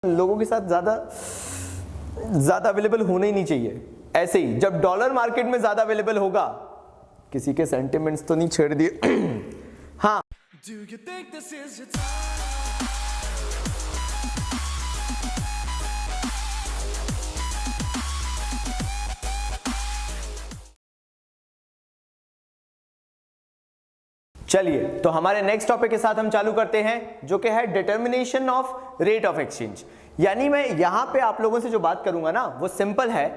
लोगों के साथ ज्यादा अवेलेबल होना ही नहीं चाहिए। ऐसे ही जब डॉलर मार्केट में ज्यादा अवेलेबल होगा, किसी के सेंटिमेंट्स तो नहीं छेड़ दिए हाँ। चलिए तो हमारे नेक्स्ट टॉपिक के साथ हम चालू करते हैं, जो कि है determination of rate of exchange. यानी मैं यहां पे आप लोगों से जो बात करूंगा ना, वो सिंपल है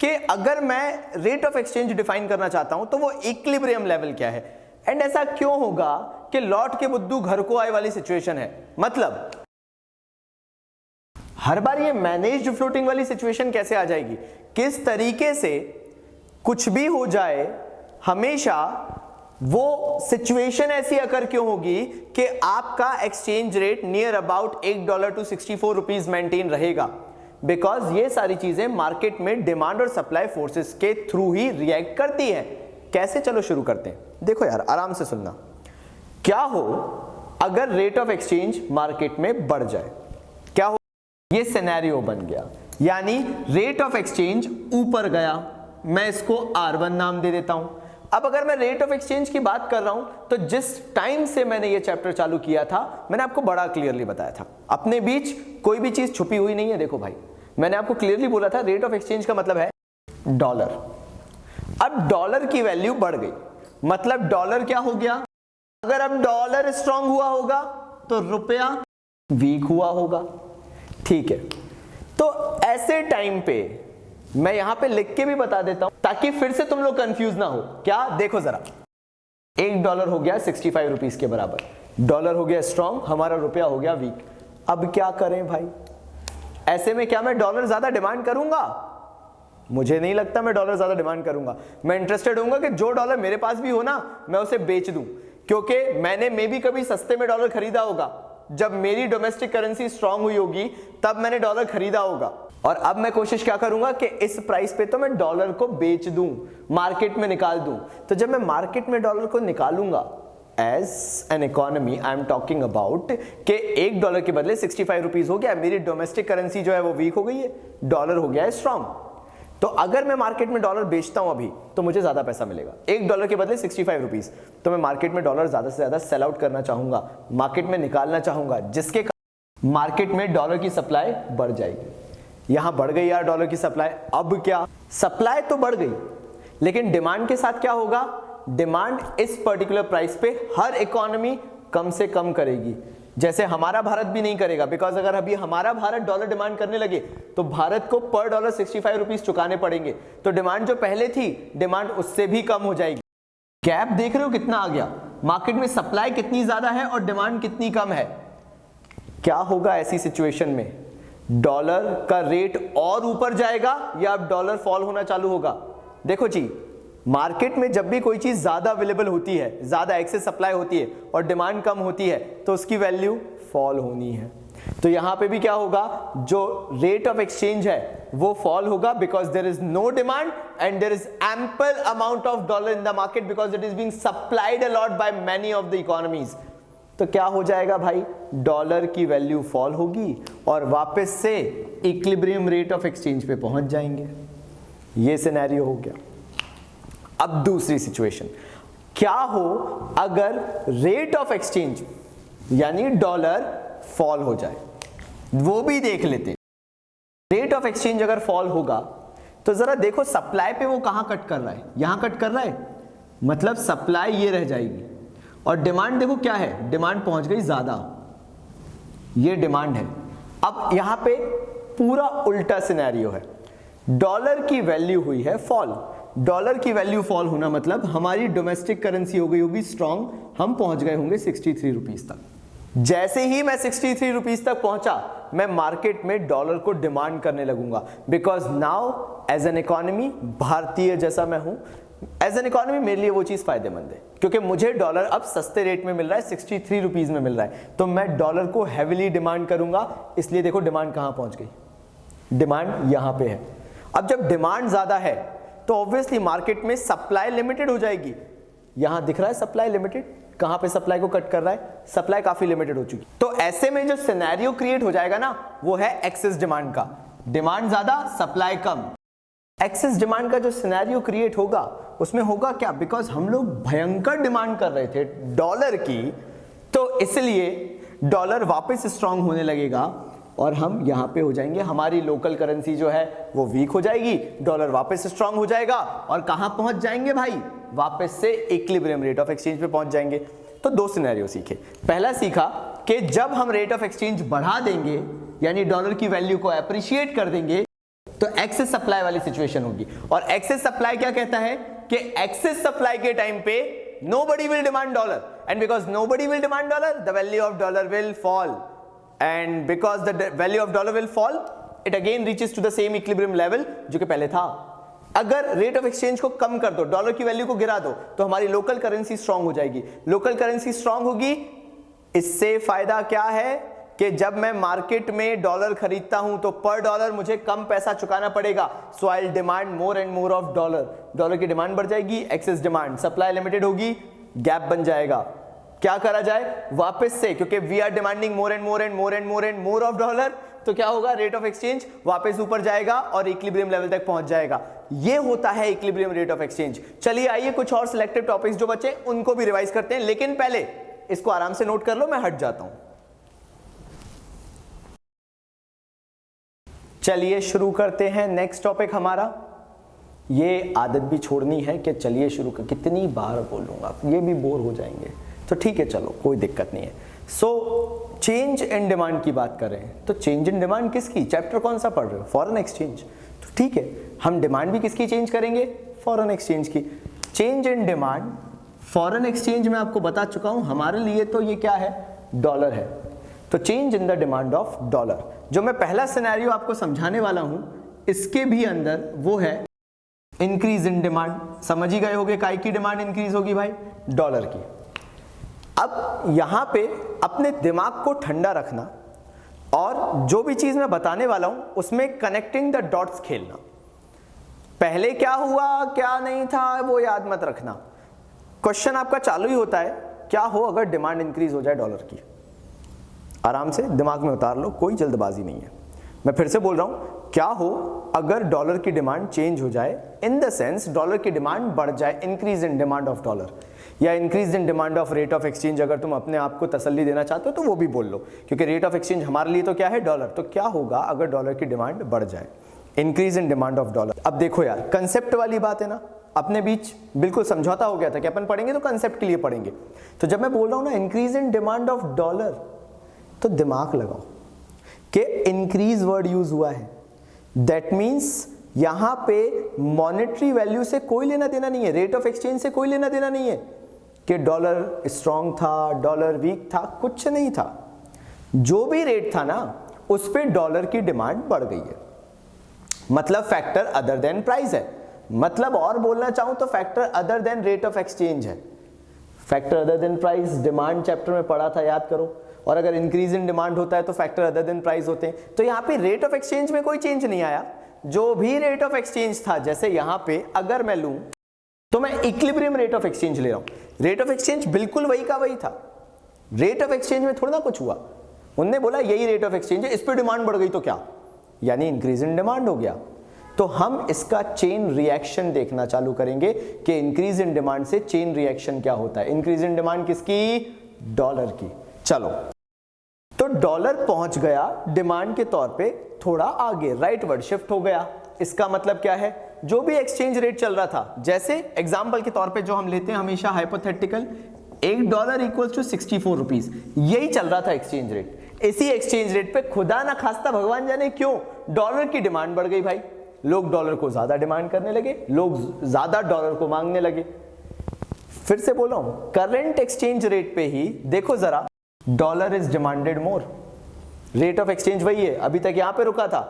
कि अगर मैं रेट ऑफ एक्सचेंज डिफाइन करना चाहता हूं तो वो इक्विलिब्रियम लेवल क्या है, एंड ऐसा क्यों होगा कि लौट के बुद्धू घर को आए वाली सिचुएशन है। मतलब हर बार ये मैनेज्ड फ्लोटिंग वाली सिचुएशन कैसे आ जाएगी, किस तरीके से कुछ भी हो जाए हमेशा वो सिचुएशन ऐसी अकर क्यों होगी कि आपका exchange rate near about $1 to 64 rupees maintain रहेगा। बिकॉज ये सारी चीजें मार्केट में डिमांड और सप्लाई फोर्सेस के थ्रू ही रिएक्ट करती हैं। कैसे, चलो शुरू करते हैं। देखो यार आराम से सुनना, क्या हो अगर रेट ऑफ एक्सचेंज मार्केट में बढ़ जाए, क्या हो, ये सिनेरियो बन गया। यानी रेट ऑफ एक्सचेंज ऊपर गया, मैं इसको R1 नाम दे देता हूं। अब अगर मैं रेट ऑफ एक्सचेंज की बात कर रहा हूं तो जिस टाइम से मैंने ये चैप्टर चालू किया था मैंने आपको बड़ा क्लियरली बताया था, अपने बीच कोई भी चीज छुपी हुई नहीं है। देखो भाई, मैंने आपको क्लियरली बोला था रेट ऑफ एक्सचेंज का मतलब है डॉलर। अब डॉलर की वैल्यू बढ़ गई, मतलब डॉलर क्या हो गया, अगर अब डॉलर स्ट्रांग हुआ होगा तो रुपया वीक हुआ होगा। ठीक है, तो ऐसे टाइम पे मैं यहां पे लिख के भी बता देता हूं ताकि फिर से तुम लोग कंफ्यूज ना हो। क्या, देखो जरा, $1 हो गया 65 रुपीज के बराबर, डॉलर हो गया स्ट्रांग, हमारा रुपया हो गया वीक। अब क्या करें भाई, ऐसे में क्या मैं डॉलर ज्यादा डिमांड करूंगा? मुझे नहीं लगता मैं डॉलर ज्यादा डिमांड करूंगा। मैं इंटरेस्टेड होऊंगा कि जो डॉलर मेरे पास भी हो ना मैं उसे बेच दूं, क्योंकि मैंने मे भी कभी सस्ते में डॉलर खरीदा होगा। जब मेरी डोमेस्टिक करेंसी स्ट्रांग हुई होगी तब मैंने डॉलर खरीदा होगा, और अब मैं कोशिश क्या करूंगा कि इस प्राइस पे तो मैं डॉलर को बेच दूं, मार्केट में निकाल दूं। तो जब मैं मार्केट में डॉलर को निकालूंगा as an economy, I am talking about कि $1 के बदले 65 रुपीज हो गया, मेरी डोमेस्टिक करेंसी जो है वो वीक हो गई है, डॉलर हो गया है स्ट्रांग। तो अगर मैं मार्केट में डॉलर बेचता हूं अभी तो मुझे ज्यादा पैसा मिलेगा, $1 के बदले 65 रुपीज। तो मैं मार्केट में डॉलर ज्यादा से ज्यादा सेल आउट करना चाहूंगा, मार्केट में निकालना चाहूंगा, जिसके मार्केट में डॉलर की सप्लाई बढ़ जाएगी। यहां बढ़ गई यार डॉलर की सप्लाई। अब क्या, सप्लाई तो बढ़ गई लेकिन डिमांड के साथ क्या होगा, डिमांड इस पर्टिकुलर प्राइस पे हर इकोनॉमी कम से कम करेगी, जैसे हमारा भारत भी नहीं करेगा। बिकॉज अगर अभी हमारा भारत डॉलर डिमांड करने लगे तो भारत को पर डॉलर 65 रुपीज चुकाने पड़ेंगे, तो डिमांड जो पहले थी डिमांड उससे भी कम हो जाएगी। गैप देख रहे हो कितना आ गया, मार्केट में सप्लाई कितनी ज्यादा है और डिमांड कितनी कम है। क्या होगा ऐसी सिचुएशन में, डॉलर का रेट और ऊपर जाएगा या अब डॉलर फॉल होना चालू होगा। देखो जी, मार्केट में जब भी कोई चीज ज्यादा अवेलेबल होती है, ज्यादा एक्सेस सप्लाई होती है और डिमांड कम होती है तो उसकी वैल्यू फॉल होनी है। तो यहां पे भी क्या होगा, जो रेट ऑफ एक्सचेंज है वो फॉल होगा, because there is no demand and there is ample amount of dollar in the market, because it is being supplied a lot by many of the economies. तो क्या हो जाएगा भाई, dollar की value fall होगी और वापस से इक्विलिब्रियम रेट ऑफ एक्सचेंज पे पहुंच जाएंगे। ये सिनेरियो हो गया। अब दूसरी सिचुएशन, क्या हो अगर रेट ऑफ एक्सचेंज यानी डॉलर फॉल हो जाए, वो भी देख लेते हैं। रेट ऑफ एक्सचेंज अगर फॉल होगा तो जरा देखो सप्लाई पे वो कहां कट कर रहा है, यहां कट कर रहा है, मतलब सप्लाई ये रह जाएगी और डिमांड देखो क्या है, डिमांड पहुंच गई ज्यादा, ये डिमांड है। अब यहां पे पूरा उल्टा सिनेरियो है, डॉलर की वैल्यू हुई है फॉल। डॉलर की वैल्यू फॉल होना मतलब हमारी डोमेस्टिक करेंसी हो गई होगी स्ट्रांग, हम पहुंच गए होंगे 63 रुपीज तक। जैसे ही मैं 63 रुपीज तक पहुंचा मैं मार्केट में डॉलर को डिमांड करने लगूंगा, because now as an economy, भारतीय जैसा मैं हूं, एज एन इकोनॉमी मेरे लिए वो चीज फायदेमंद है क्योंकि मुझे डॉलर अब सस्ते रेट में मिल रहा है, 63 रुपीज में मिल रहा है, तो मैं डॉलर को हैविली डिमांड करूंगा। इसलिए देखो डिमांड कहां पहुंच गई, डिमांड यहां पे है। अब जब डिमांड ज्यादा है तो ऑब्वियसली मार्केट में सप्लाई लिमिटेड हो जाएगी। यहां दिख रहा है सप्लाई लिमिटेड, कहां पे सप्लाई को कट कर रहा है, सप्लाई काफी लिमिटेड हो चुकी। तो ऐसे में जो सिनेरियो क्रिएट हो जाएगा ना, वो है एक्सेस डिमांड का, डिमांड ज्यादा सप्लाई कम। एक्सेस डिमांड का जो सिनेरियो क्रिएट होगा उसमें होगा क्या, बिकॉज हम लोग भयंकर डिमांड कर रहे थे डॉलर की, तो इसलिए डॉलर वापस स्ट्रांग होने लगेगा और हम यहां पे हो जाएंगे, हमारी लोकल करेंसी जो है वो वीक हो जाएगी, डॉलर वापस स्ट्रांग हो जाएगा और कहां पहुंच जाएंगे भाई, वापस से इक्विलिब्रियम रेट ऑफ एक्सचेंज पे पहुंच जाएंगे। तो दो सिनेरियो सीखे। पहला सीखा कि जब हम रेट ऑफ एक्सचेंज बढ़ा देंगे यानी डॉलर की वैल्यू को एप्रिशिएट कर देंगे तो एक्सेस सप्लाई वाली सिचुएशन होगी। और एक्सेस सप्लाई क्या कहता है कि एक्सेस सप्लाई के टाइम पे nobody will demand dollar, and because nobody will demand dollar, the value of dollar will fall, and because the value of dollar will fall, it again reaches to the same equilibrium level जो कि पहले था। अगर rate of exchange को कम कर दो, dollar की value को गिरा दो, तो हमारी लोकल करेंसी स्ट्रांग हो जाएगी। लोकल करेंसी स्ट्रांग होगी, इससे फायदा क्या है कि जब मैं मार्केट में डॉलर खरीदता हूं तो पर डॉलर मुझे कम पैसा चुकाना पड़ेगा, so I will demand more and more of dollar. Dollar की डिमांड बढ़ जाएगी, एक्सेस डिमांड, सप्लाई लिमिटेड होगी, गैप बन जाएगा। क्या करा जाए वापस से, क्योंकि we are demanding more and more and more and more and more of dollar, तो क्या होगा, रेट ऑफ एक्सचेंज वापस ऊपर जाएगा और इक्विलिब्रियम लेवल तक पहुंच जाएगा। ये होता है इक्विलिब्रियम रेट ऑफ एक्सचेंज। चलिए आइए कुछ और सिलेक्टिव टॉपिक्स जो बचे उनको भी रिवाइज करते हैं, लेकिन पहले इसको आराम से नोट कर लो, मैं हट जाता हूं। चलिए शुरू करते हैं नेक्स्ट टॉपिक हमारा। ये आदत भी छोड़नी है कि चलिए शुरू कर, कितनी बार बोलूंगा, ये भी बोर हो जाएंगे, तो ठीक है चलो कोई दिक्कत नहीं है। सो चेंज इन डिमांड की बात कर रहे हैं, तो चेंज इन डिमांड किसकी, चैप्टर कौन सा पढ़ रहे हो, फॉरेन एक्सचेंज, तो ठीक है हम डिमांड भी किसकी चेंज करेंगे, फॉरेन एक्सचेंज की। Change in demand foreign exchange में आपको बता चुका हूं, हमारे लिए तो ये क्या है, डॉलर है, तो change in the demand of dollar. जो मैं पहला सिनेरियो आपको समझाने वाला हूं इसके भी अंदर वो है इंक्रीज इन डिमांड। समझ ही गए होगे काय की डिमांड इंक्रीज होगी भाई, डॉलर की। अब यहां पे अपने दिमाग को ठंडा रखना और जो भी चीज मैं बताने वाला हूं उसमें कनेक्टिंग द डॉट्स खेलना। पहले क्या हुआ क्या नहीं था वो याद मत रखना, क्वेश्चन आपका चालू ही होता है क्या हो अगर डिमांड इंक्रीज हो जाए डॉलर की। आराम से दिमाग में उतार लो, कोई जल्दबाजी नहीं है। मैं फिर से बोल रहा हूं, क्या हो अगर डॉलर की डिमांड चेंज हो जाए, इन द सेंस डॉलर की डिमांड बढ़ जाए, increase in demand of dollar या increase in demand of rate of exchange. अगर तुम अपने आप को तसल्ली देना चाहते हो तो वो भी बोल लो, क्योंकि रेट ऑफ एक्सचेंज हमारे लिए तो क्या है, डॉलर। तो क्या होगा अगर डॉलर की डिमांड बढ़ जाए, increase in demand of dollar. अब देखो यार, कंसेप्ट वाली बात है ना, अपने बीच बिल्कुल समझौता हो गया था कि अपन पढ़ेंगे तो कंसेप्ट के लिए पढ़ेंगे। तो जब मैं बोल रहा हूं ना increase in demand of dollar, तो दिमाग लगाओ कि इंक्रीज वर्ड यूज हुआ है, दैट मींस यहां पे मॉनेटरी वैल्यू से कोई लेना देना नहीं है, रेट ऑफ एक्सचेंज से कोई लेना देना नहीं है कि डॉलर स्ट्रांग था, डॉलर वीक था, कुछ नहीं था। जो भी रेट था ना उस पे डॉलर की डिमांड बढ़ गई है, मतलब फैक्टर अदर देन प्राइस है। मतलब और बोलना चाहूं तो factor other than rate of exchange है। Factor other than price demand chapter में पढ़ा था, याद करो। और अगर इंक्रीज इन डिमांड होता है तो फैक्टर अदर देन प्राइस होते हैं। तो यहाँ पे रेट ऑफ एक्सचेंज में कोई चेंज नहीं आया, जो भी रेट ऑफ एक्सचेंज था, जैसे यहाँ पे अगर मैं लूं तो मैं इक्विलिब्रियम रेट ऑफ एक्सचेंज ले रहा हूं, रेट ऑफ एक्सचेंज बिल्कुल वही का वही था। रेट ऑफ एक्सचेंज में थोड़ा ना कुछ हुआ, उनने बोला यही रेट ऑफ एक्सचेंज है, इस पर डिमांड बढ़ गई तो क्या, यानी इंक्रीज इन डिमांड हो गया। तो हम इसका चेन रिएक्शन देखना चालू करेंगे कि इंक्रीज इन डिमांड से चेन रिएक्शन क्या होता है। इंक्रीज इन डिमांड किसकी, डॉलर की। चलो, तो डॉलर पहुंच गया डिमांड के तौर पे थोड़ा आगे, राइटवर्ड शिफ्ट हो गया। इसका मतलब क्या है, जो भी एक्सचेंज रेट चल रहा था, जैसे एग्जांपल के तौर पे जो हम लेते हैं हमेशा हाइपोथेटिकल, $1 इक्वल्स टू 64 रुपीज, यही चल रहा था एक्सचेंज रेट। इसी एक्सचेंज रेट पे खुदा ना खास्ता भगवान जाने क्यों डॉलर की डिमांड बढ़ गई भाई, लोग डॉलर को ज्यादा डिमांड करने लगे, लोग ज्यादा डॉलर को मांगने लगे। फिर से बोल रहा हूं, करंट एक्सचेंज रेट पे ही देखो जरा, dollar is demanded more, rate of exchange वही है, अभी तक यहां पे रुका था,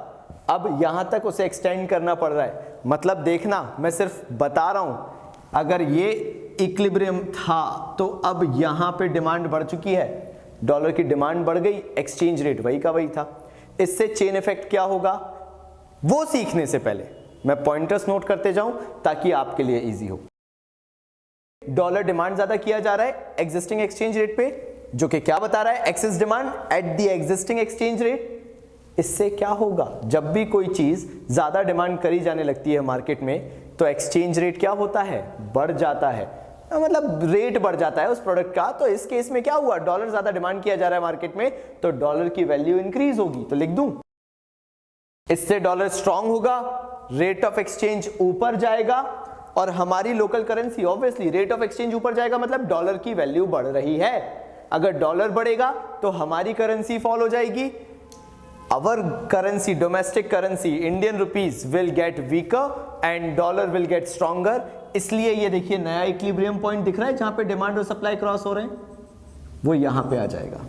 अब यहां तक उसे एक्सटेंड करना पड़ रहा है। मतलब देखना, मैं सिर्फ बता रहा हूं, अगर ये इक्विलिब्रियम था तो अब यहां पे डिमांड बढ़ चुकी है, डॉलर की डिमांड बढ़ गई, एक्सचेंज रेट वही का वही था। इससे चेन इफेक्ट क्या होगा वो सीखने से पहले मैं पॉइंटर्स नोट करते जाऊं ताकि आपके लिए इजी हो। डॉलर डिमांड ज्यादा किया जा रहा है एग्जिस्टिंग एक्सचेंज रेट पे, जो कि क्या बता रहा है, excess demand at the existing exchange rate. इससे क्या होगा, जब भी कोई चीज ज्यादा डिमांड करी जाने लगती है मार्केट में तो एक्सचेंज रेट क्या होता है, बढ़ जाता है, मतलब रेट बढ़ जाता है उस प्रोडक्ट का। तो इस केस में क्या हुआ, डॉलर ज्यादा डिमांड किया जा रहा है मार्केट में तो डॉलर की वैल्यू इंक्रीज होगी। तो लिख दूं, इससे डॉलर स्ट्रांग होगा, रेट ऑफ एक्सचेंज ऊपर जाएगा और हमारी local currency, obviously rate of exchange ऊपर जाएगा मतलब डॉलर की वैल्यू बढ़ रही है। अगर डॉलर बढ़ेगा तो हमारी करेंसी फॉल हो जाएगी, our currency, domestic currency Indian rupees will get weaker and dollar will get stronger। इसलिए ये देखिए नया इक्विलिब्रियम पॉइंट दिख रहा है जहां पे डिमांड और सप्लाई क्रॉस हो रहे हैं, वो यहां पे आ जाएगा।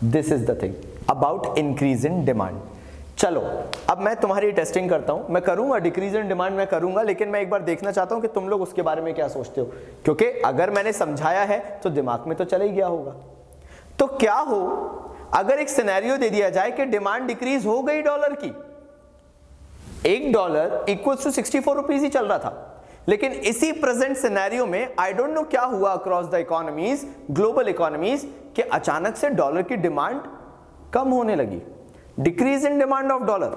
This is the thing about increase in demand. चलो अब मैं तुम्हारी टेस्टिंग करता हूं, मैं करूंगा डिक्रीज इन डिमांड मैं करूंगा, लेकिन मैं एक बार देखना चाहता हूं कि तुम लोग उसके बारे में क्या सोचते हो, क्योंकि अगर मैंने समझाया है तो दिमाग में तो चला ही गया होगा। तो क्या हो अगर एक सिनेरियो दे दिया जाए कि डिमांड डिक्रीज हो गई डॉलर की, $1 इक्वल्स टू 64 रुपीज ही चल रहा था, लेकिन इसी प्रेजेंट सिनेरियो में आई डोंट नो क्या हुआ across the economies, global economies, कि अचानक से डॉलर की डिमांड कम होने लगी, decrease in demand of dollar.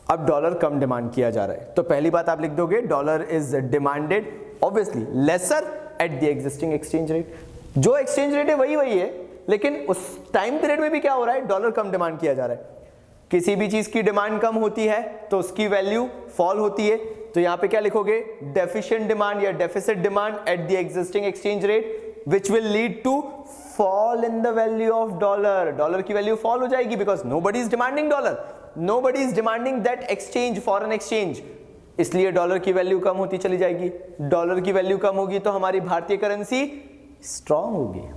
अब डॉलर कम डिमांड किया जा रहा है, तो पहली बात आप लिख दोगे dollar is demanded obviously lesser at the existing exchange rate. जो एक्सचेंज रेट है वही है, लेकिन उस टाइम पीरियड में भी क्या हो रहा है, डॉलर कम डिमांड किया जा रहा है। किसी भी चीज की डिमांड कम होती है तो उसकी वैल्यू फॉल होती है, तो यहां पे क्या लिखोगे, डेफिशिएंट डिमांड या deficit demand at the existing exchange rate which will lead to fall in the value of dollar. Dollar की वैल्यू फॉल हो जाएगी because nobody is demanding dollar, nobody is demanding that exchange, foreign exchange, इसलिए dollar की value कम होती चली जाएगी। Dollar की वैल्यू कम होगी तो हमारी भारतीय करेंसी स्ट्रांग होगी।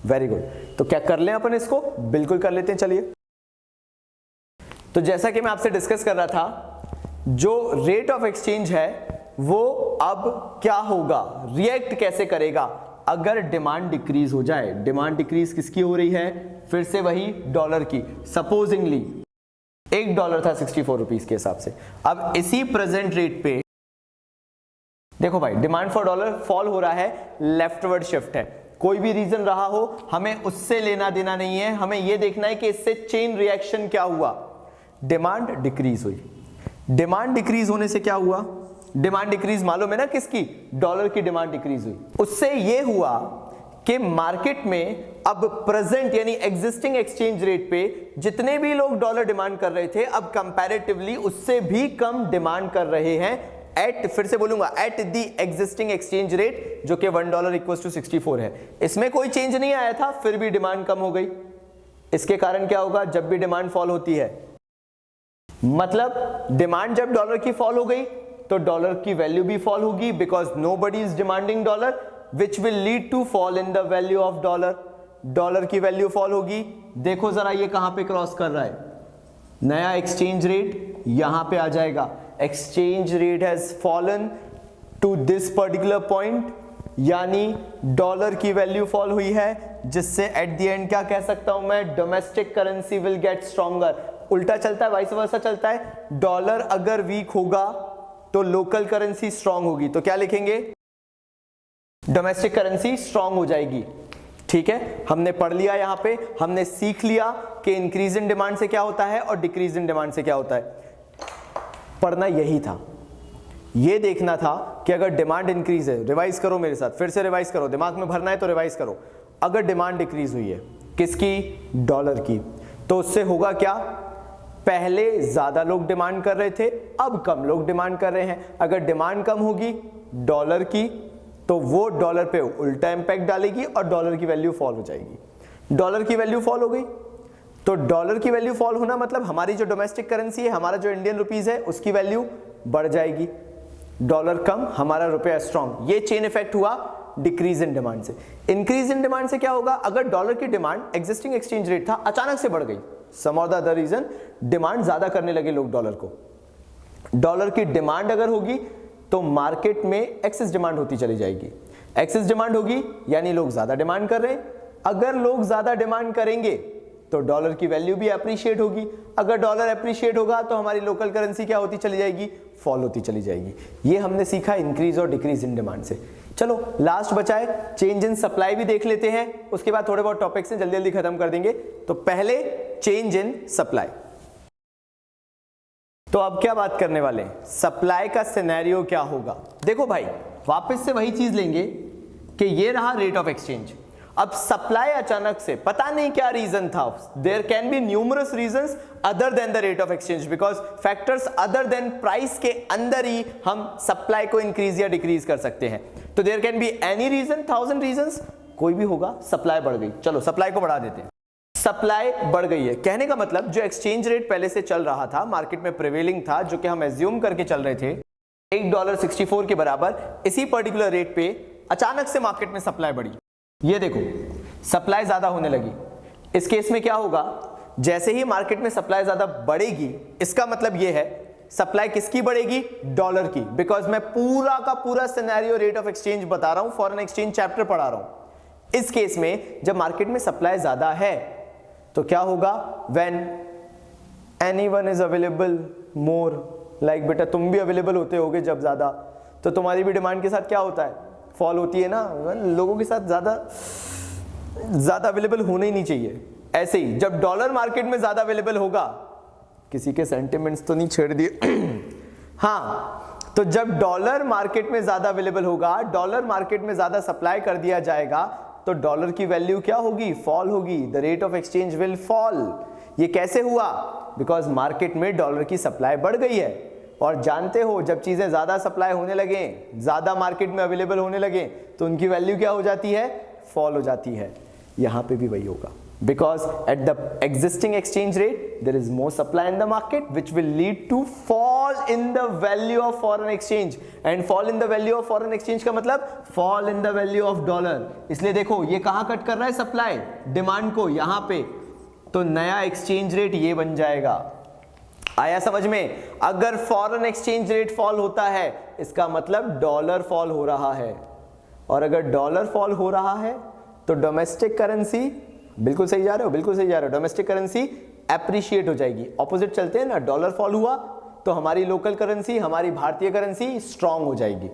वेरी गुड, तो क्या कर लें अपन इसको, बिल्कुल कर लेते हैं। चलिए, तो जैसा कि मैं आपसे डिस्कस कर रहा था, जो रेट ऑफ एक्सचेंज है वो अब क्या होगा, रिएक्ट कैसे करेगा अगर डिमांड डिक्रीज हो जाए। डिमांड डिक्रीज किसकी हो रही है, फिर से वही डॉलर की। सपोजिंगली $1 था 64 रुपीज के हिसाब से, अब इसी प्रेजेंट रेट पे देखो भाई डिमांड फॉर डॉलर फॉल हो रहा है, लेफ्टवर्ड शिफ्ट है, कोई भी रीजन रहा हो हमें उससे लेना देना नहीं है, हमें यह देखना है कि इससे चेन रिएक्शन क्या हुआ। डिमांड डिक्रीज हुई, डिमांड डिक्रीज होने से क्या हुआ, डिमांड डिक्रीज मालूम है ना किसकी, डॉलर की डिमांड डिक्रीज हुई। उससे यह हुआ कि मार्केट में अब प्रेजेंट यानी एग्जिस्टिंग एक्सचेंज रेट पे जितने भी लोग डॉलर डिमांड कर रहे थे अब कंपैरेटिवली उससे भी कम डिमांड कर रहे हैं एट, फिर से बोलूंगा, eight the existing exchange rate जो कि $1 इक्वल्स टू 64 है। इसमें कोई चेंज नहीं आया था, फिर भी डिमांड कम हो गई। इसके कारण क्या होगा, जब भी डिमांड फॉल होती है, मतलब डिमांड जब डॉलर की फॉल हो गई तो डॉलर की वैल्यू भी फॉल होगी because nobody is demanding dollar which will lead to fall in the value of dollar. Dollar की वैल्यू फॉल होगी। देखो जरा ये कहां पे क्रॉस कर रहा है, नया एक्सचेंज रेट यहां पे आ जाएगा। Exchange rate has fallen to this particular point, यानी डॉलर की वैल्यू फॉल हुई है, जिससे एट द एंड क्या कह सकता हूं मैं, domestic currency will get stronger. उल्टा चलता है, वाइस वर्सा चलता है, डॉलर अगर वीक होगा तो लोकल करेंसी स्ट्रांग होगी। तो क्या लिखेंगे, डोमेस्टिक करेंसी स्ट्रांग हो जाएगी। ठीक है, हमने पढ़ लिया, यहां पे हमने सीख लिया कि इंक्रीज इन डिमांड से क्या होता है और डिक्रीज इन डिमांड से क्या होता है। पढ़ना यही था, ये देखना था कि अगर डिमांड इंक्रीज है, रिवाइज करो मेरे साथ, फिर से रिवाइज करो, दिमाग में भरना है तो रिवाइज करो। अगर डिमांड डिक्रीज हुई है किसकी, डॉलर की, तो उससे होगा क्या, पहले ज्यादा लोग डिमांड कर रहे थे अब कम लोग डिमांड कर रहे हैं। अगर डिमांड कम होगी डॉलर की तो वो डॉलर पे उल्टा इंपैक्ट डालेगी और डॉलर की वैल्यू फॉल हो जाएगी। डॉलर की वैल्यू फॉल हो गई तो डॉलर की वैल्यू फॉल होना मतलब हमारी जो डोमेस्टिक करेंसी है, हमारा जो इंडियन रुपीज है, उसकी वैल्यू बढ़ जाएगी। डॉलर कम, हमारा रुपया स्ट्रॉन्ग। ये चेन इफेक्ट हुआ डिक्रीज इन डिमांड से। इंक्रीज इन डिमांड से क्या होगा, अगर डॉलर की डिमांड एक्जिस्टिंग एक्सचेंज रेट था अचानक से बढ़ गई, some of the other reason demand ज्यादा करने लगे लोग डॉलर को। डॉलर की डिमांड अगर होगी तो मार्केट में एक्सेस डिमांड होती चली जाएगी। एक्सेस डिमांड होगी यानी लोग ज्यादा डिमांड कर रहे हैं। अगर लोग ज्यादा डिमांड करेंगे तो डॉलर की वैल्यू भी अप्रिशिएट होगी। अगर डॉलर अप्रिशिएट होगा तो हमारी लोकल करेंसी क्या होती चली जाएगी, फॉल होती चली जाएगी। ये हमने सीखा इंक्रीज और डिक्रीज इन डिमांड से। चलो लास्ट बचा है चेंज इन सप्लाई भी देख लेते हैं, उसके बाद थोड़े बहुत टॉपिक्स हैं जल्दी जल्दी खत्म कर देंगे। तो पहले चेंज इन सप्लाई। तो अब क्या बात करने वाले हैं, सप्लाई का सिनेरियो क्या होगा। देखो भाई वापस से वही चीज लेंगे कि ये रहा रेट ऑफ एक्सचेंज। अब सप्लाई अचानक से पता नहीं क्या रीजन था, there can be numerous reasons other than the rate of exchange, because factors other than price के अंदर ही हम सप्लाई को इंक्रीज या डिक्रीज कर सकते हैं। तो there can be any reason, 1000 reasons, कोई भी होगा, सप्लाई बढ़ गई। चलो सप्लाई को बढ़ा देते हैं। सप्लाई बढ़ गई है, कहने का मतलब जो एक्सचेंज रेट पहले से चल रहा था, मार्केट में प्रिवेलिंग था, जो कि हम एज्यूम करके चल रहे थे $1.64 के बराबर, इसी पर्टिकुलर रेट पे अचानक से मार्केट में सप्लाई बढ़ी। ये देखो सप्लाई ज्यादा होने लगी। इस केस में क्या होगा, जैसे ही मार्केट में सप्लाई ज्यादा बढ़ेगी, इसका मतलब ये है सप्लाई किसकी बढ़ेगी, डॉलर की, बिकॉज मैं पूरा का पूरा सिनेरियो रेट ऑफ एक्सचेंज बता रहा हूं, फॉरेन एक्सचेंज चैप्टर पढ़ा रहा हूं। इस केस में जब मार्केट में सप्लाई ज्यादा है तो क्या होगा, when anyone is available more, like बेटा तुम भी अवेलेबल होते होगे जब ज्यादा, तो तुम्हारी भी डिमांड के साथ क्या होता है, फॉल होती है ना, लोगों के साथ ज्यादा अवेलेबल होना ही नहीं चाहिए। ऐसे ही जब डॉलर मार्केट में ज्यादा अवेलेबल होगा, किसी के सेंटिमेंट्स तो नहीं छेड़ दिए हाँ, तो जब डॉलर मार्केट में ज्यादा अवेलेबल होगा, डॉलर मार्केट में ज्यादा सप्लाई कर दिया जाएगा, तो डॉलर की वैल्यू क्या होगी, फॉल होगी, the rate of exchange will fall. ये कैसे हुआ, बिकॉज मार्केट में डॉलर की सप्लाई बढ़ गई है, और जानते हो जब चीजें ज्यादा सप्लाई होने लगे, ज्यादा मार्केट में अवेलेबल होने लगे, तो उनकी वैल्यू क्या हो जाती है, फॉल हो जाती है। यहां पे भी वही होगा, because at the existing exchange rate there is more supply in the market, which will lead to fall in the value of foreign exchange, and fall in the value of foreign exchange का मतलब fall in the value of dollar। इसलिए देखो ये कहां cut कर रहा है supply, demand को, यहां पे, तो नया एक्सचेंज रेट ये बन जाएगा। आया समझ में, अगर फॉरेन एक्सचेंज रेट फॉल होता है इसका मतलब डॉलर फॉल हो रहा है, और अगर डॉलर फॉल हो रहा है तो डोमेस्टिक करेंसी, बिल्कुल सही जा रहे हो, बिल्कुल सही जा रहे हो, डोमेस्टिक करेंसी एप्रिशिएट हो जाएगी। ऑपोजिट चलते हैं ना, डॉलर फॉल हुआ तो हमारी लोकल करेंसी, हमारी भारतीय करेंसी स्ट्रांग हो जाएगी।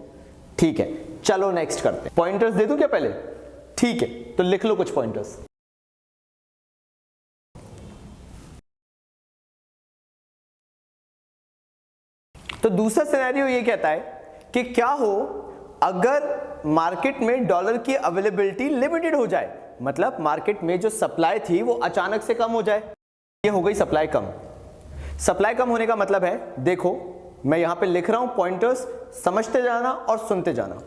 ठीक है, चलो नेक्स्ट करते हैं। पॉइंटर्स दे दूं क्या पहले, ठीक है, तो लिख लो कुछ पॉइंटर्स। तो दूसरा सिनेरियो ये कहता है कि क्या हो अगर मार्केट में डॉलर की अवेलेबिलिटी लिमिटेड हो जाए, मतलब मार्केट में जो सप्लाई थी वो अचानक से कम हो जाए। ये हो गई सप्लाई कम। सप्लाई कम होने का मतलब है, देखो मैं यहां पे लिख रहा हूं पॉइंटर्स, समझते जाना और सुनते जाना।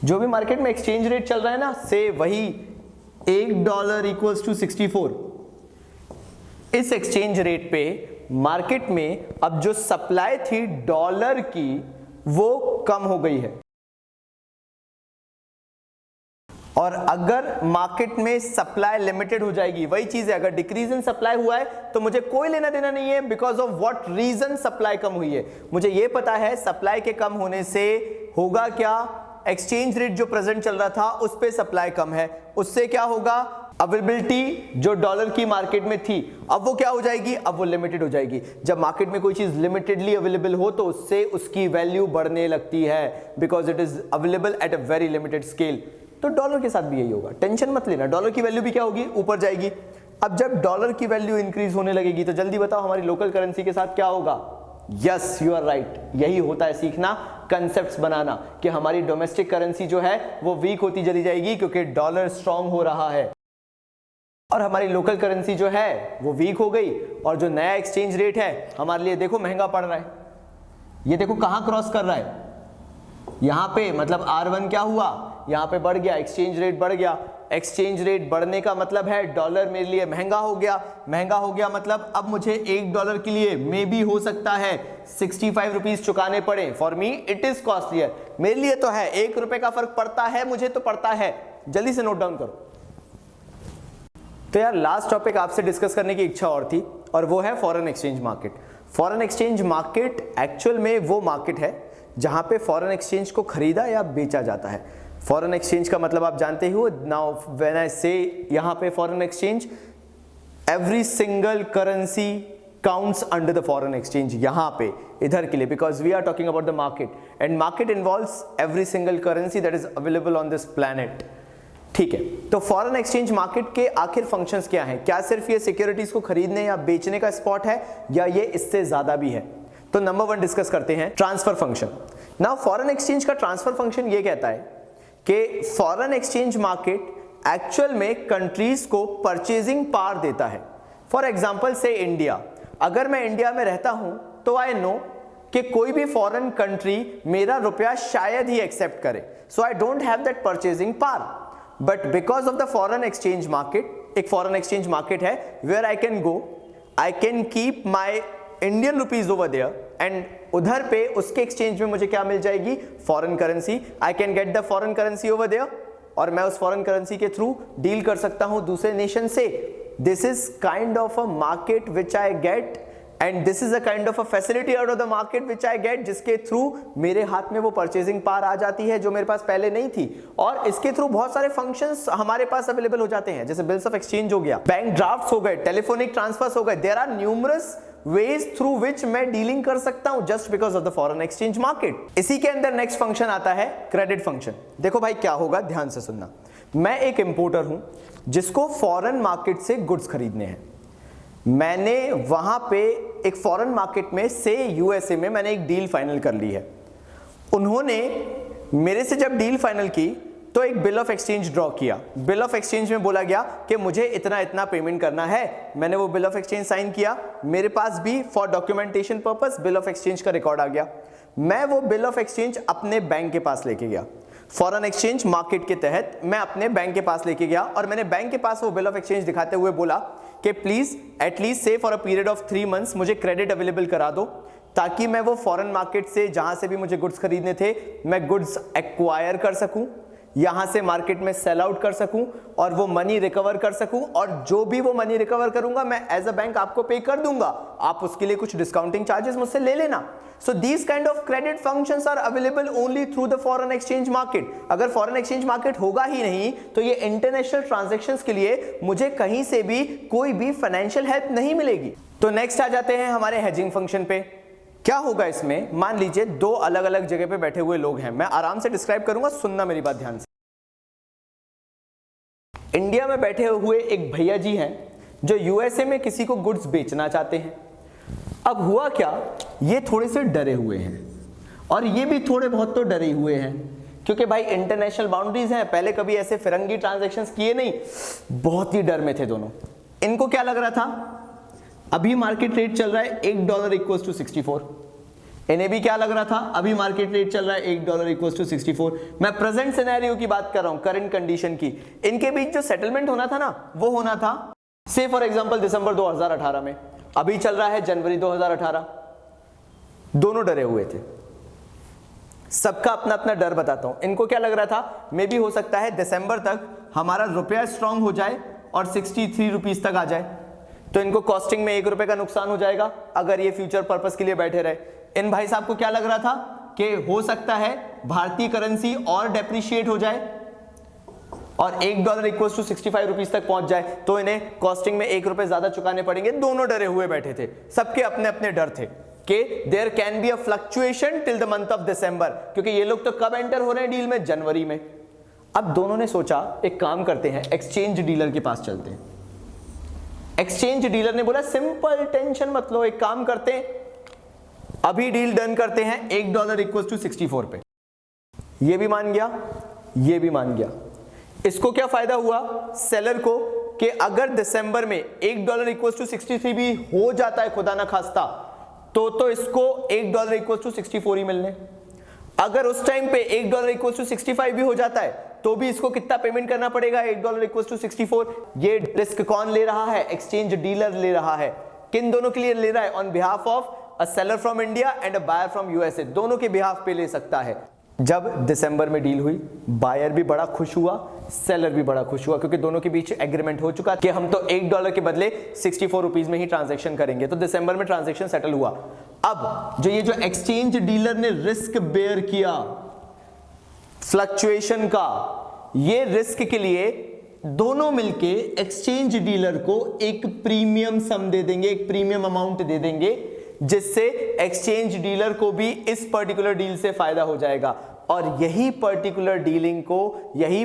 जो भी मार्केट में एक्सचेंज रेट चल रहा है ना, से वही $1 इक्वल्स टू 64, इस एक्सचेंज रेट पे मार्केट में अब जो सप्लाई थी डॉलर की वो कम हो गई है, और अगर मार्केट में सप्लाई लिमिटेड हो जाएगी, वही चीज है, अगर डिक्रीज इन सप्लाई हुआ है तो मुझे कोई लेना देना नहीं है, because of what reason supply कम हुई है। मुझे ये पता है सप्लाई के कम होने से होगा क्या, एक्सचेंज रेट जो प्रेजेंट चल रहा था उस पे सप्लाई कम है, उससे क्या होगा, अवेलेबिलिटी जो डॉलर की मार्केट में थी अब वो क्या हो जाएगी, अब वो लिमिटेड हो जाएगी। जब मार्केट में कोई चीज लिमिटेडली अवेलेबल हो तो उससे उसकी वैल्यू बढ़ने लगती है, because it is available at a very limited scale. तो डॉलर के साथ भी यही होगा, टेंशन मत लेना, डॉलर की वैल्यू भी क्या होगी, ऊपर जाएगी। अब जब डॉलर की वैल्यू इंक्रीज होने लगेगी तो जल्दी बताओ हमारी लोकल करेंसी के साथ क्या होगा। यस यू आर राइट, यही होता है सीखना, कंसेप्ट्स बनाना, कि हमारी डोमेस्टिक करेंसी जो है वो वीक होती चली जाएगी क्योंकि डॉलर स्ट्रांग हो रहा है, और हमारी लोकल करेंसी जो है वो वीक हो गई, और जो नया एक्सचेंज रेट है हमारे लिए देखो महंगा पड़ रहा है। ये देखो कहां क्रॉस कर रहा है, यहां पे, मतलब R1 क्या हुआ, यहां पे बढ़ गया, एक्सचेंज रेट बढ़ गया। एक्सचेंज रेट बढ़ने का मतलब है डॉलर मेरे लिए महंगा हो गया, महंगा हो गया मतलब अब मुझे $1 के लिए मे भी हो सकता है 65 रुपीज चुकाने पड़े। For me it is costlier, मेरे लिए तो है, ₹1 का फर्क पड़ता है, मुझे तो पड़ता है। जल्दी से नोट डाउन करो। तो यार लास्ट टॉपिक आपसे डिस्कस करने की इच्छा और थी, और वो है foreign exchange market. Foreign exchange market actual में वो मार्केट है जहां पे फॉरेन एक्सचेंज को खरीदा या बेचा जाता है। फॉरेन एक्सचेंज का मतलब आप जानते हो, नाउ व्हेन आई से यहां पे foreign exchange, every single currency counts under the foreign exchange यहाँ पे इधर के लिए, because we are talking about the market and market involves every single currency that is available on this planet. ठीक है, तो फॉरेन एक्सचेंज मार्केट के आखिर फंक्शंस क्या हैं? क्या सिर्फ ये सिक्योरिटीज को खरीदने या बेचने का स्पॉट है या ये इससे ज्यादा भी है? तो नंबर 1 डिस्कस करते हैं transfer function. Now foreign exchange का ट्रांसफर फंक्शन ये कहता है कि फॉरेन एक्सचेंज मार्केट एक्चुअल में कंट्रीज को परचेजिंग पावर देता है। फॉर एग्जांपल से इंडिया, अगर मैं इंडिया में रहता हूं तो आई नो कि कोई भी फॉरेन कंट्री मेरा रुपया शायद ही एक्सेप्ट करे, so I don't have that purchasing power. But because of the foreign exchange market, एक फॉरेन एक्सचेंज मार्केट है where I can go, I can keep my Indian rupees over there and उधर पे उसके exchange में मुझे क्या मिल जाएगी? Foreign currency. I can get the foreign currency over there और मैं उस फॉरेन करेंसी के थ्रू डील कर सकता हूं दूसरे नेशन से। This is kind of a market which I get and this is a kind of a facility out of the market which I get, जिसके थ्रू मेरे हाथ में वो परचेजिंग पावर आ जाती है जो मेरे पास पहले नहीं थी। और इसके थ्रू बहुत सारे फंक्शंस हमारे पास अवेलेबल हो जाते हैं, जैसे बिल्स ऑफ एक्सचेंज हो गया, बैंक ड्राफ्ट्स हो गए, टेलीफोनिक ट्रांसफर्स हो गए। There are numerous ways through which मैं डीलिंग कर सकता हूं just because of the foreign exchange market। इसी के अंदर नेक्स्ट फंक्शन आता है क्रेडिट फंक्शन। देखो भाई क्या होगा, ध्यान से सुनना। मैं एक इंपोर्टर हूं जिसको फॉरेन मार्केट से गुड्स खरीदने हैं। मैंने वहां पे एक फॉरेन मार्केट में से यूएसए में मैंने एक डील फाइनल कर ली है। उन्होंने मेरे से जब डील फाइनल की तो एक बिल ऑफ एक्सचेंज ड्रॉ किया। बिल ऑफ एक्सचेंज में बोला गया कि मुझे इतना इतना पेमेंट करना है। मैंने वो बिल ऑफ एक्सचेंज साइन किया, मेरे पास भी for documentation purpose bill of exchange का रिकॉर्ड आ गया। मैं वो बिल ऑफ एक्सचेंज अपने बैंक के पास लेके गया, फॉरेन एक्सचेंज मार्केट के तहत मैं अपने बैंक के पास लेके गया और मैंने बैंक के पास वो बिल ऑफ एक्सचेंज दिखाते हुए बोला कि प्लीज एटलीस्ट से for a period of 3 months मुझे क्रेडिट अवेलेबल करा दो, ताकि मैं वो फॉरेन मार्केट से जहां से भी मुझे गुड्स खरीदने थे मैं गुड्स एक्वायर कर सकूं, यहां से मार्केट में सेल आउट कर सकूं और वो मनी रिकवर कर सकूं, और जो भी वो मनी रिकवर करूंगा मैं एज अ बैंक आपको पे कर दूंगा, आप उसके लिए कुछ डिस्काउंटिंग चार्जेस मुझसे ले लेना। So these kind of credit functions are available only through the foreign exchange market. अगर फॉरेन एक्सचेंज मार्केट होगा ही नहीं तो ये इंटरनेशनल ट्रांजैक्शंस के लिए मुझे कहीं से भी कोई भी फाइनेंशियल हेल्प नहीं मिलेगी। तो नेक्स्ट आ जाते हैं हमारे हेजिंग फंक्शन पे। क्या होगा इसमें? मान लीजिए 2 अलग अलग जगह पे बैठे हुए लोग हैं, मैं आराम से डिस्क्राइब करूंगा, सुनना मेरी बात ध्यान से। इंडिया में बैठे हुए एक भैया जी हैं जो यूएसए में किसी को गुड्स बेचना चाहते हैं। अब हुआ क्या, ये थोड़े से डरे हुए हैं और ये भी थोड़े बहुत तो डरे हुए हैं, क्योंकि भाई इंटरनेशनल बाउंड्रीज हैं, पहले कभी ऐसे फिरंगी ट्रांजैक्शंस किए नहीं, बहुत ही डर में थे दोनों। इनको क्या लग रहा था, अभी मार्केट रेट चल रहा है $1 इक्वल्स टू 64। इन्हें भी क्या लग रहा था, अभी मार्केट रेट चल रहा है $1 इक्वल्स टू 64। मैं प्रेजेंट सिनेरियो की बात कर रहा हूं, करंट कंडीशन की। इनके बीच जो सेटलमेंट होना था ना, वो होना था से फॉर एग्जांपल दिसंबर 2018 में, अभी चल रहा है जनवरी 2018। दोनों डरे हुए थे, सबका अपना अपना डर बताता हूं। इनको क्या लग रहा था, मे भी हो सकता है दिसंबर तक हमारा रुपया स्ट्रांग हो जाए और 63 रुपीज तक आ जाए, तो इनको कॉस्टिंग में ₹1 का नुकसान हो जाएगा अगर ये फ्यूचर पर्पस के लिए बैठे रहे। इन भाई साहब को क्या लग रहा था कि हो सकता है भारतीय करेंसी और डेप्रिशिएट हो जाए और $1 इक्वल्स टू 65 रुपीज तक पहुंच जाए, तो इन्हें कॉस्टिंग में ₹1 ज्यादा चुकाने पड़ेंगे। दोनों डरे हुए बैठे थे, सबके अपने अपने डर थे कि there can be a fluctuation till the month of December, क्योंकि ये लोग तो कब एंटर हो रहे हैं डील में, जनवरी में। अब दोनों ने सोचा एक काम करते हैं, एक्सचेंज डीलर के पास चलते हैं। एक्सचेंज डीलर ने बोला सिंपल, टेंशन मत लो, एक काम करते हैं अभी डील डन करते हैं $1 इक्वल्स टू 64 पे। ये भी मान गया, ये भी मान गया। इसको क्या फायदा हुआ सेलर को कि अगर दिसंबर में $1 इक्वल्स टू 63 भी हो जाता है खुदा ना खास्ता, तो इसको $1 इक्वल्स टू 64 ही मिलने। अगर उस टाइम पे $1 इक्वल्स टू 65 भी हो जाता है तो भी इसको कितना पेमेंट करना पड़ेगा, $1 इक्वल्स टू 64। ये रिस्क कौन ले रहा है, एक्सचेंज डीलर ले रहा है। किन दोनों के लिए ले रहा है, on behalf of a seller from India and a buyer from USA, दोनों के बिहाफ पे ले सकता है। जब दिसंबर में डील हुई, बायर भी बड़ा खुश हुआ, सेलर भी बड़ा खुश हुआ, क्योंकि दोनों के बीच एग्रीमेंट हो चुका कि हम तो $1 के बदले 64 रुपीज में ही ट्रांजैक्शन करेंगे। तो दिसंबर में ट्रांजैक्शन सेटल हुआ। अब जो ये जो एक्सचेंज डीलर ने रिस्क बेयर किया फ्लक्चुएशन का, ये रिस्क के लिए दोनों मिलके एक्सचेंज डीलर को एक प्रीमियम सम दे देंगे, एक प्रीमियम अमाउंट दे देंगे, जिससे एक्सचेंज डीलर को भी इस पर्टिकुलर डील से फायदा हो जाएगा। और यही पर्टिकुलर डीलिंग को, यही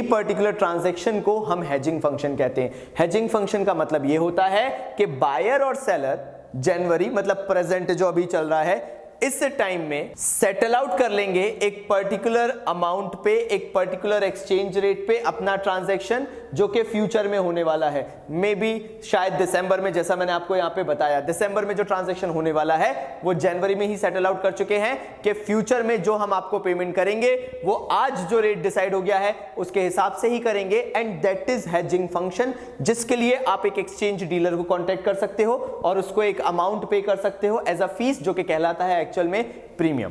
पर्टिकुलर ट्रांजैक्शन को हम हेजिंग फंक्शन कहते हैं। हेजिंग फंक्शन का मतलब यह होता है कि बायर और सेलर जनवरी, मतलब प्रेजेंट जो अभी चल रहा है, इस टाइम में सेटल आउट कर लेंगे एक पर्टिकुलर अमाउंट पे, एक पर्टिकुलर एक्सचेंज रेट पे अपना ट्रांजैक्शन, जो कि फ्यूचर में होने वाला है। मे बी शायद दिसंबर में, जैसा मैंने आपको यहां पे बताया, दिसंबर में जो ट्रांजैक्शन होने वाला है वो जनवरी में ही सेटल आउट कर चुके हैं कि फ्यूचर में जो हम आपको पेमेंट करेंगे वो आज जो रेट डिसाइड हो गया है उसके हिसाब से ही करेंगे। And that is hedging function, जिसके लिए आप एक एक्सचेंज डीलर को कॉन्टेक्ट कर सकते हो और उसको एक अमाउंट पे कर सकते हो एज अ फीस, जो कि कहलाता है एक्चुअल में प्रीमियम।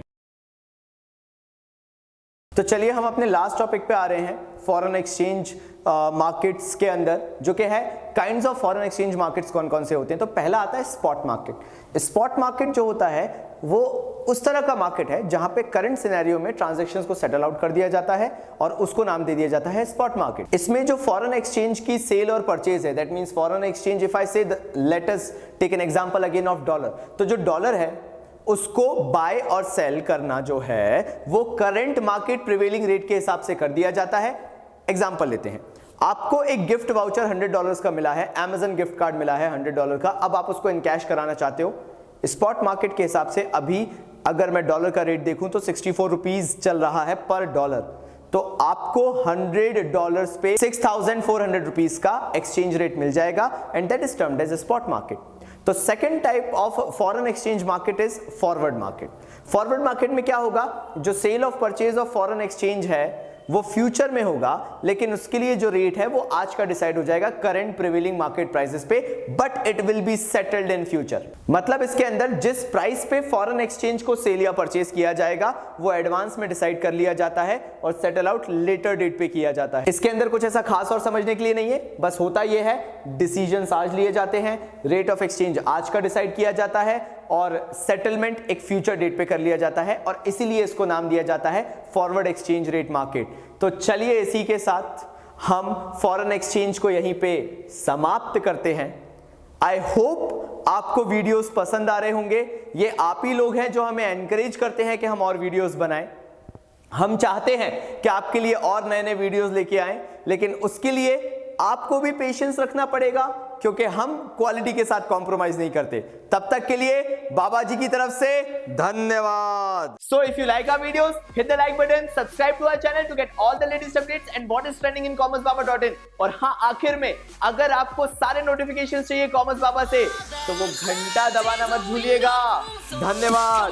तो चलिए हम अपने लास्ट टॉपिक पे आ रहे हैं, फॉरेन एक्सचेंज मार्केट्स के अंदर, जो कि है kinds of foreign exchange markets कौन कौन से होते हैं। तो पहला आता है स्पॉट मार्केट। स्पॉट मार्केट जो होता है वो उस तरह का मार्केट है जहां पे करंट सिनेरियो में ट्रांजैक्शंस को सेटल आउट कर दिया जाता है और उसको नाम दे दिया जाता है स्पॉट मार्केट। इसमें जो फॉरेन एक्सचेंज की सेल और परचेज है, that means foreign exchange, if I say let us take an example again of dollar, तो जो डॉलर है उसको बाय और सेल करना जो है वो करंट मार्केट प्रिवेलिंग रेट के हिसाब से कर दिया जाता है। एग्जांपल लेते हैं, आपको एक गिफ्ट वाउचर $100 का मिला है, Amazon गिफ्ट कार्ड मिला है $100 का, अब आप उसको इन कैश कराना चाहते हो। स्पॉट मार्केट के हिसाब से अभी अगर मैं डॉलर का रेट देखूं तो 64 रुपीज चल रहा है पर डॉलर, तो आपको $100 पे 6400 रुपीज का एक्सचेंज रेट मिल जाएगा, and that is termed as a spot market. तो second type of foreign exchange market is forward market. Forward market में क्या होगा, जो sale of purchase of foreign exchange है वो फ्यूचर में होगा, लेकिन उसके लिए जो रेट है वो आज का डिसाइड हो जाएगा करंट प्रिवेलिंग मार्केट प्राइसेस पे, but it will be settled in future. मतलब इसके अंदर जिस प्राइस पे फॉरेन एक्सचेंज को सेल या परचेज किया जाएगा वो एडवांस में डिसाइड कर लिया जाता है और सेटल आउट लेटर डेट पे किया जाता है। इसके अंदर कुछ ऐसा खास और समझने के लिए नहीं है, बस होता यह है डिसीजंस आज लिए जाते हैं, रेट ऑफ एक्सचेंज आज का डिसाइड किया जाता है और सेटलमेंट एक फ्यूचर डेट पे कर लिया जाता है, और इसीलिए इसको नाम दिया जाता है फॉरवर्ड एक्सचेंज रेट मार्केट। तो चलिए इसी के साथ हम फॉरेन एक्सचेंज को यहीं पे समाप्त करते हैं। आई होप आपको वीडियोस पसंद आ रहे होंगे। ये आप ही लोग हैं जो हमें एनकरेज करते हैं कि हम और वीडियोस बनाएं। हम चाहते हैं कि आपके लिए और नए नए वीडियोस लेके आएं, लेकिन उसके लिए आपको भी पेशेंस रखना पड़ेगा, क्योंकि हम क्वालिटी के साथ कॉम्प्रोमाइज नहीं करते। तब तक के लिए बाबा जी की तरफ से धन्यवाद। So if you like our videos, hit the like button, subscribe to our channel to get all the latest updates and what is trending in commercebaba.in। और हाँ, आखिर में अगर आपको सारे नोटिफिकेशंस चाहिए कॉमर्स बाबा से, तो वो घंटा दबाना मत भूलिएगा। धन्यवाद।